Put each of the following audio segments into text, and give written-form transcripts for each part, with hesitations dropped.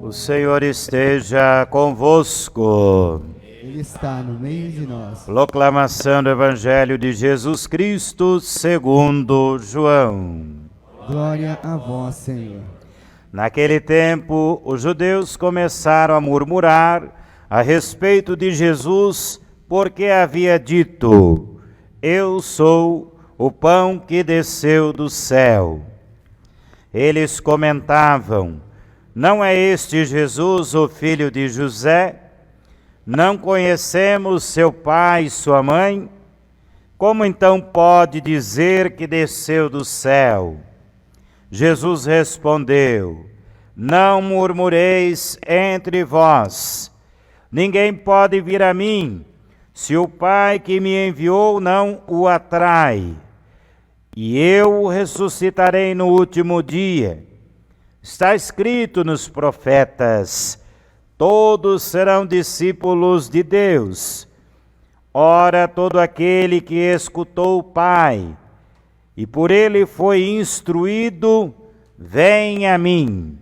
O Senhor esteja convosco. Ele está no meio de nós. Proclamação do Evangelho de Jesus Cristo segundo João. Glória a vós, Senhor. Naquele tempo, os judeus começaram a murmurar a respeito de Jesus, porque havia dito: Eu sou o pão que desceu do céu. Eles comentavam: Não é este Jesus o filho de José? Não conhecemos seu pai e sua mãe? Como então pode dizer que desceu do céu? Jesus respondeu: Não murmureis entre vós. Ninguém pode vir a mim, se o Pai que me enviou não o atrai. E eu o ressuscitarei no último dia. Está escrito nos profetas: todos serão discípulos de Deus. Ora, todo aquele que escutou o Pai e por ele foi instruído, vem a mim.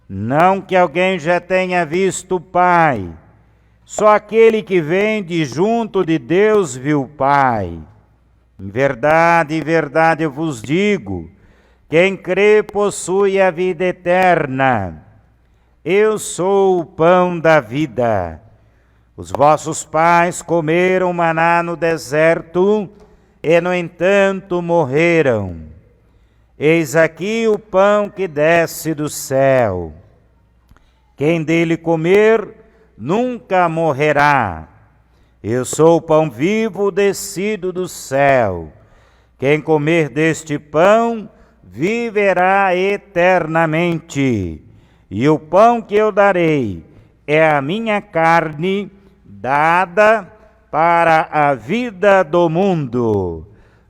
Não que alguém já tenha visto o Pai, só aquele que vem de junto de Deus viu o Pai. Em verdade, eu vos digo, quem crê possui a vida eterna. Eu sou o pão da vida. Os vossos pais comeram maná no deserto e, no entanto, morreram. Eis aqui o pão que desce do céu. Quem dele comer nunca morrerá. Eu sou o pão vivo descido do céu. Quem comer deste pão viverá eternamente. E o pão que eu darei é a minha carne dada para a vida do mundo.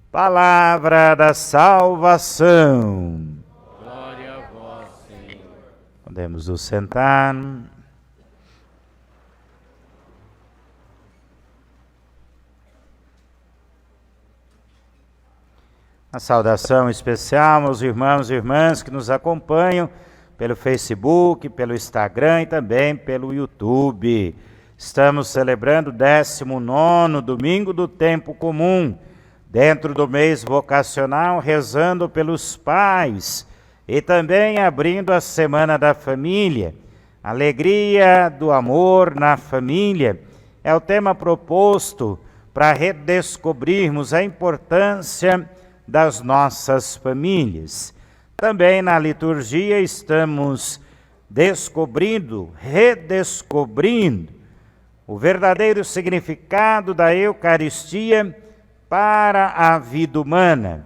Palavra da salvação. Glória a vós, Senhor. Podemos nos sentar. Uma saudação especial aos irmãos e irmãs que nos acompanham pelo Facebook, pelo Instagram e também pelo YouTube. Estamos celebrando o 19º domingo do tempo comum, dentro do mês vocacional, rezando pelos pais e também abrindo a Semana da Família. Alegria do amor na família é o tema proposto para redescobrirmos a importância das nossas famílias. Também na liturgia estamos redescobrindo o verdadeiro significado da Eucaristia para a vida humana.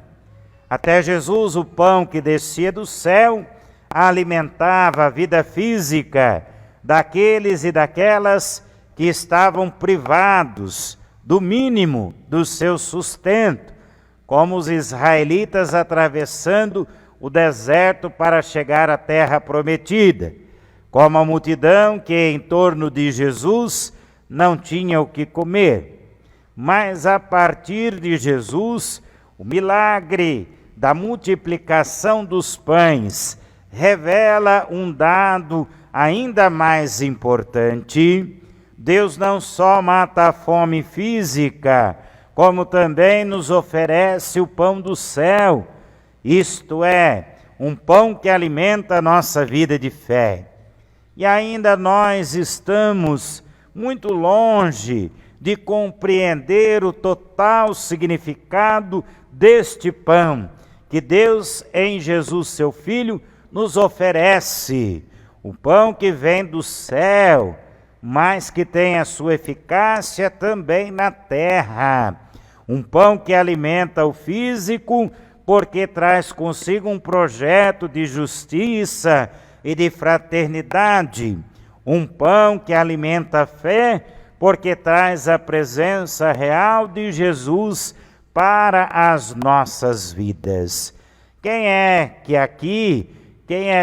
Até Jesus, o pão que descia do céu, alimentava a vida física daqueles e daquelas que estavam privados do mínimo do seu sustento, como os israelitas atravessando o deserto para chegar à terra prometida, como a multidão que em torno de Jesus não tinha o que comer. Mas a partir de Jesus, o milagre da multiplicação dos pães revela um dado ainda mais importante. Deus não só mata a fome física, como também nos oferece o pão do céu, isto é, um pão que alimenta a nossa vida de fé. E ainda nós estamos muito longe de compreender o total significado deste pão que Deus, em Jesus, seu Filho, nos oferece. O pão que vem do céu, mas que tem a sua eficácia também na terra. Um pão que alimenta o físico, porque traz consigo um projeto de justiça e de fraternidade. Um pão que alimenta a fé, porque traz a presença real de Jesus para as nossas vidas. Quem é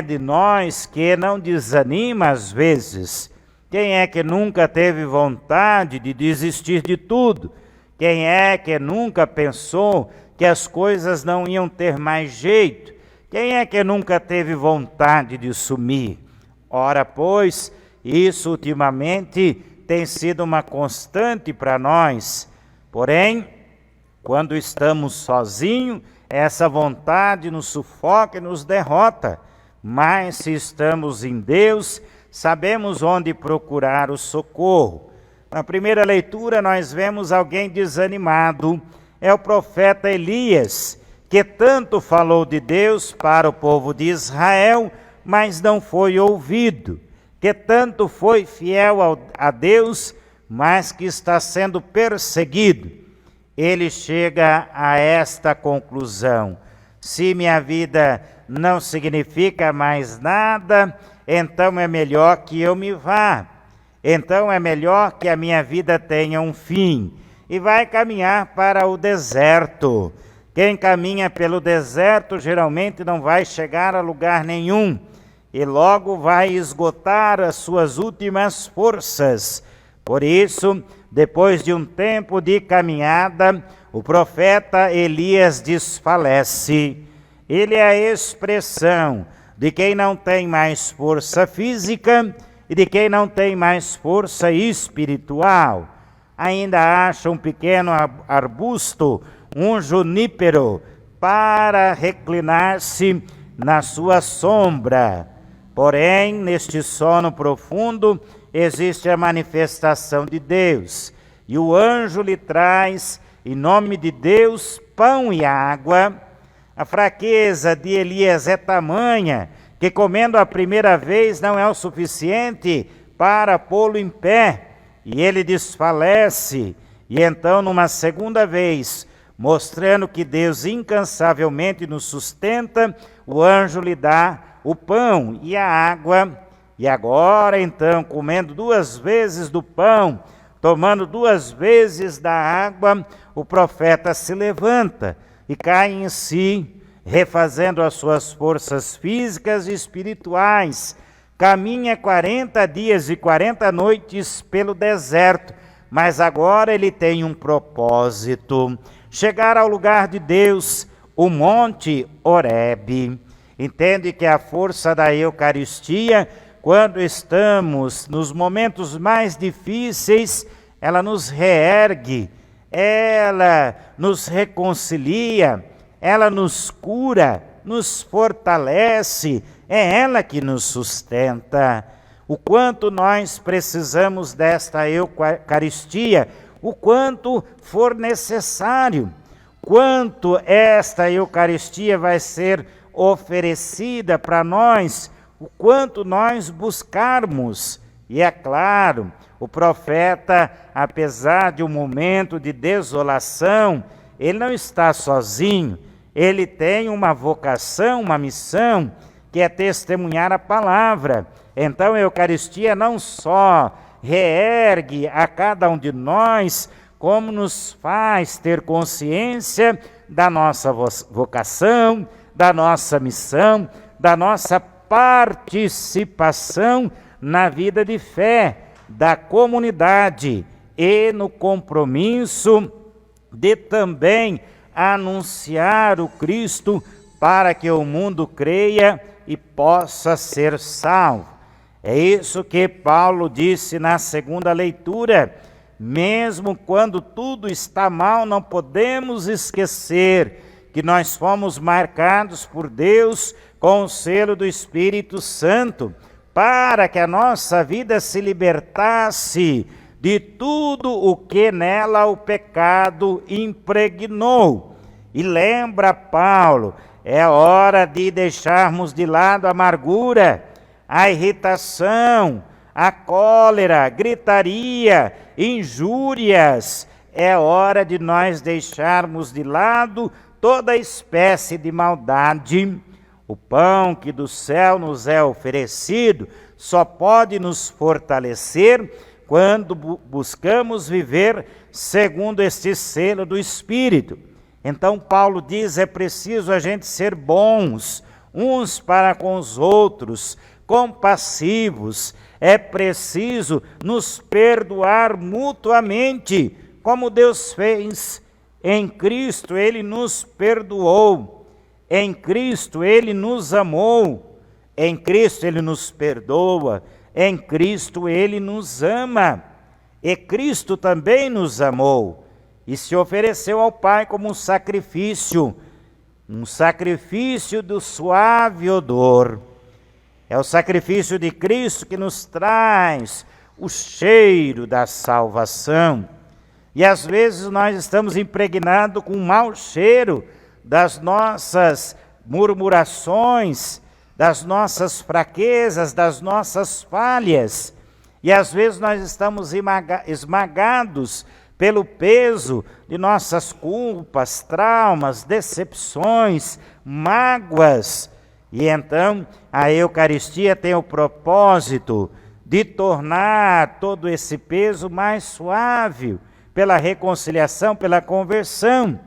de nós que não desanima às vezes? Quem é que nunca teve vontade de desistir de tudo? Quem é que nunca pensou que as coisas não iam ter mais jeito? Quem é que nunca teve vontade de sumir? Ora, pois, isso ultimamente tem sido uma constante para nós. Porém, quando estamos sozinhos, essa vontade nos sufoca e nos derrota. Mas se estamos em Deus, sabemos onde procurar o socorro. Na primeira leitura nós vemos alguém desanimado. É o profeta Elias, que tanto falou de Deus para o povo de Israel, mas não foi ouvido. Que tanto foi fiel a Deus, mas que está sendo perseguido. Ele chega a esta conclusão: se minha vida não significa mais nada, então é melhor que eu me vá. Então é melhor que a minha vida tenha um fim. E vai caminhar para o deserto. Quem caminha pelo deserto geralmente não vai chegar a lugar nenhum. E logo vai esgotar as suas últimas forças. Por isso, depois de um tempo de caminhada, o profeta Elias desfalece. Ele é a expressão de quem não tem mais força física e de quem não tem mais força espiritual. Ainda acha um pequeno arbusto, um junípero, para reclinar-se na sua sombra. Porém, neste sono profundo, existe a manifestação de Deus. E o anjo lhe traz, em nome de Deus, pão e água. A fraqueza de Elias é tamanha que, comendo a primeira vez, não é o suficiente para pô-lo em pé. E ele desfalece. E então, numa segunda vez, mostrando que Deus incansavelmente nos sustenta, o anjo lhe dá o pão e a água. E agora, então, comendo 2 vezes do pão, tomando 2 vezes da água, o profeta se levanta e cai em si, refazendo as suas forças físicas e espirituais. Caminha 40 dias e 40 noites pelo deserto, mas agora ele tem um propósito: chegar ao lugar de Deus, o Monte Horebe. Entende que a força da Eucaristia, quando estamos nos momentos mais difíceis, ela nos reergue, ela nos reconcilia, ela nos cura, nos fortalece, é ela que nos sustenta. O quanto nós precisamos desta Eucaristia, o quanto for necessário, quanto esta Eucaristia vai ser oferecida para nós, o quanto nós buscarmos. E é claro, o profeta, apesar de um momento de desolação, ele não está sozinho, ele tem uma vocação, uma missão, que é testemunhar a palavra. Então a Eucaristia não só reergue a cada um de nós, como nos faz ter consciência da nossa vocação, da nossa missão, da nossa participação na vida de fé da comunidade e no compromisso de também anunciar o Cristo para que o mundo creia e possa ser salvo. É isso que Paulo disse na segunda leitura: mesmo quando tudo está mal, não podemos esquecer que nós fomos marcados por Deus com o selo do Espírito Santo, para que a nossa vida se libertasse de tudo o que nela o pecado impregnou. E lembra Paulo, é hora de deixarmos de lado a amargura, a irritação, a cólera, gritaria, injúrias. É hora de nós deixarmos de lado toda espécie de maldade. O pão que do céu nos é oferecido só pode nos fortalecer quando buscamos viver segundo este selo do Espírito. Então Paulo diz, é preciso a gente ser bons uns para com os outros, compassivos, é preciso nos perdoar mutuamente, como Deus fez. Em Cristo Ele nos perdoou, em Cristo Ele nos amou, Em Cristo Ele nos perdoa, em Cristo Ele nos ama. E Cristo também nos amou e se ofereceu ao Pai como um sacrifício do suave odor. É o sacrifício de Cristo que nos traz o cheiro da salvação. E às vezes nós estamos impregnados com um mau cheiro das nossas murmurações, das nossas fraquezas, das nossas falhas. E às vezes nós estamos esmagados pelo peso de nossas culpas, traumas, decepções, mágoas. E então a Eucaristia tem o propósito de tornar todo esse peso mais suave, pela reconciliação, pela conversão.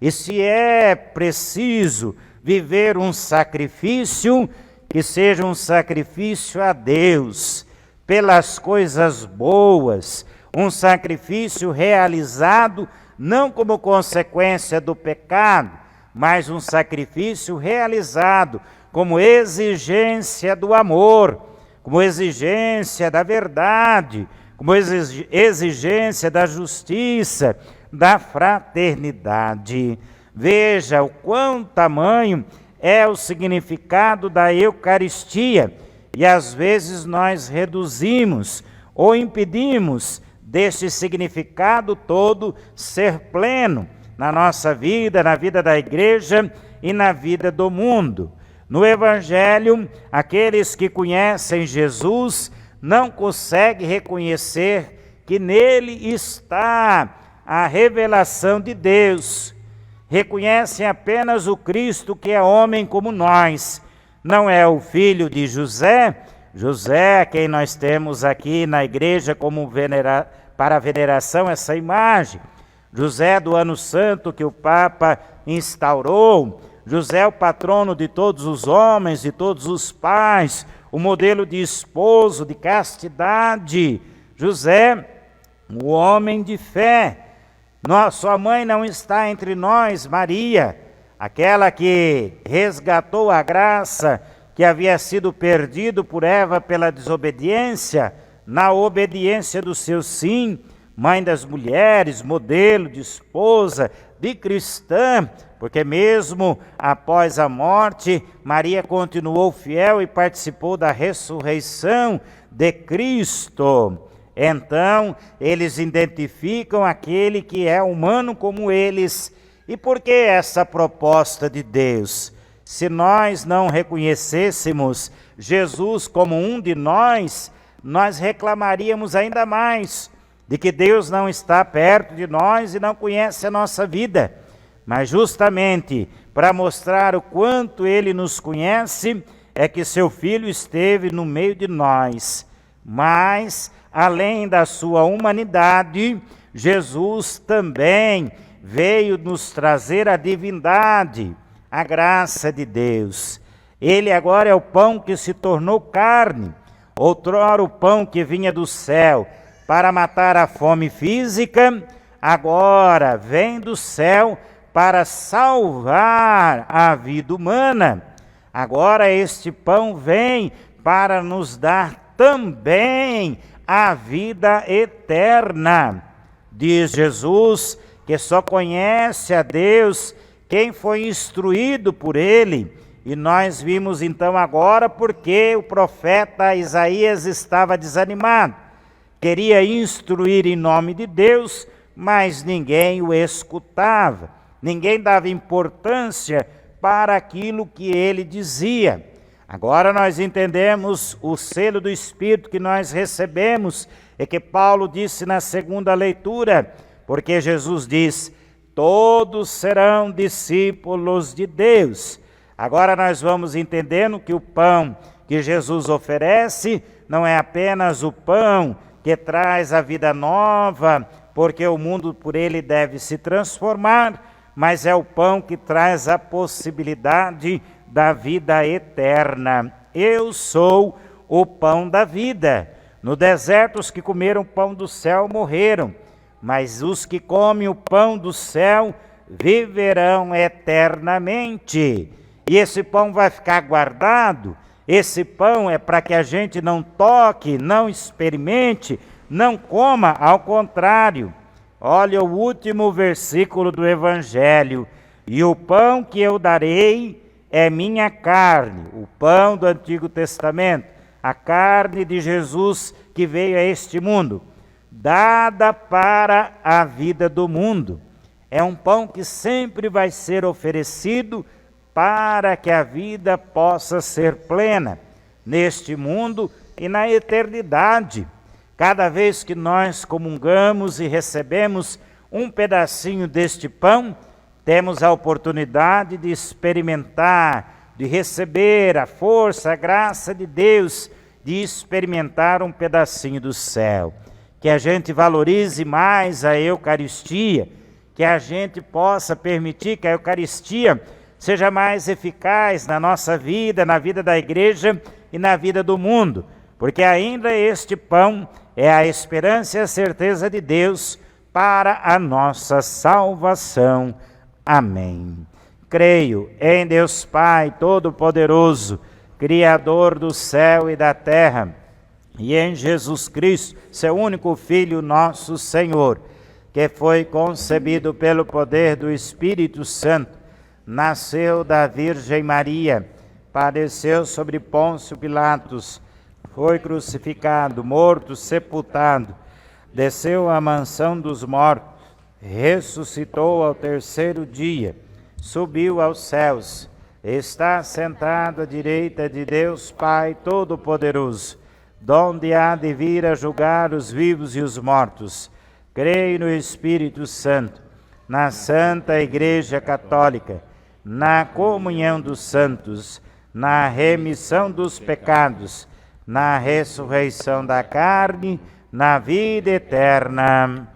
E se é preciso viver um sacrifício, que seja um sacrifício a Deus, pelas coisas boas, um sacrifício realizado não como consequência do pecado, mas um sacrifício realizado como exigência do amor, como exigência da verdade, como exigência da justiça, da fraternidade. Veja o quão tamanho é o significado da Eucaristia, e às vezes nós reduzimos ou impedimos deste significado todo ser pleno na nossa vida, na vida da igreja e na vida do mundo. No Evangelho, aqueles que conhecem Jesus não conseguem reconhecer que nele está a revelação de Deus. Reconhecem apenas o Cristo que é homem como nós. Não é o filho de José, José, quem nós temos aqui na igreja como para a veneração essa imagem. José do Ano Santo que o Papa instaurou. José, o patrono de todos os homens, de todos os pais, o modelo de esposo, de castidade. José, o homem de fé. Sua mãe não está entre nós, Maria, aquela que resgatou a graça que havia sido perdido por Eva pela desobediência, na obediência do seu sim, mãe das mulheres, modelo de esposa, de cristã, porque mesmo após a morte, Maria continuou fiel e participou da ressurreição de Cristo. Então, eles identificam aquele que é humano como eles. E por que essa proposta de Deus? Se nós não reconhecêssemos Jesus como um de nós reclamaríamos ainda mais de que Deus não está perto de nós e não conhece a nossa vida. Mas justamente para mostrar o quanto Ele nos conhece, é que seu Filho esteve no meio de nós. Mas, além da sua humanidade, Jesus também veio nos trazer a divindade, a graça de Deus. Ele agora é o pão que se tornou carne, outrora o pão que vinha do céu para matar a fome física, agora vem do céu para salvar a vida humana. Agora este pão vem para nos dar também a vida eterna. Diz Jesus que só conhece a Deus quem foi instruído por Ele. E nós vimos então agora porque o profeta Isaías estava desanimado. Queria instruir em nome de Deus, mas ninguém o escutava. Ninguém dava importância para aquilo que ele dizia. Agora nós entendemos o selo do Espírito que nós recebemos, e que Paulo disse na segunda leitura, porque Jesus diz: todos serão discípulos de Deus. Agora nós vamos entendendo que o pão que Jesus oferece não é apenas o pão que traz a vida nova, porque o mundo por ele deve se transformar, mas é o pão que traz a possibilidade da vida eterna. Eu sou o pão da vida. No deserto os que comeram o pão do céu morreram, mas os que comem o pão do céu viverão eternamente. E esse pão vai ficar guardado Esse pão é para que a gente não toque, não experimente, não coma, ao contrário. Olha o último versículo do Evangelho. E o pão que eu darei é minha carne, o pão do Antigo Testamento, a carne de Jesus que veio a este mundo, dada para a vida do mundo. É um pão que sempre vai ser oferecido para que a vida possa ser plena neste mundo e na eternidade. Cada vez que nós comungamos e recebemos um pedacinho deste pão, temos a oportunidade de experimentar, de receber a força, a graça de Deus, de experimentar um pedacinho do céu. Que a gente valorize mais a Eucaristia, que a gente possa permitir que a Eucaristia seja mais eficaz na nossa vida, na vida da igreja e na vida do mundo, porque ainda este pão é a esperança e a certeza de Deus para a nossa salvação. Amém. Creio em Deus Pai Todo-Poderoso, Criador do céu e da terra, e em Jesus Cristo, seu único Filho, nosso Senhor, que foi concebido pelo poder do Espírito Santo, nasceu da Virgem Maria, padeceu sobre Pôncio Pilatos, foi crucificado, morto, sepultado, desceu à mansão dos mortos, ressuscitou ao terceiro dia, subiu aos céus, está sentado à direita de Deus Pai Todo-Poderoso, donde há de vir a julgar os vivos e os mortos. Creio no Espírito Santo, na Santa Igreja Católica, na comunhão dos santos, na remissão dos pecados, na ressurreição da carne, na vida eterna.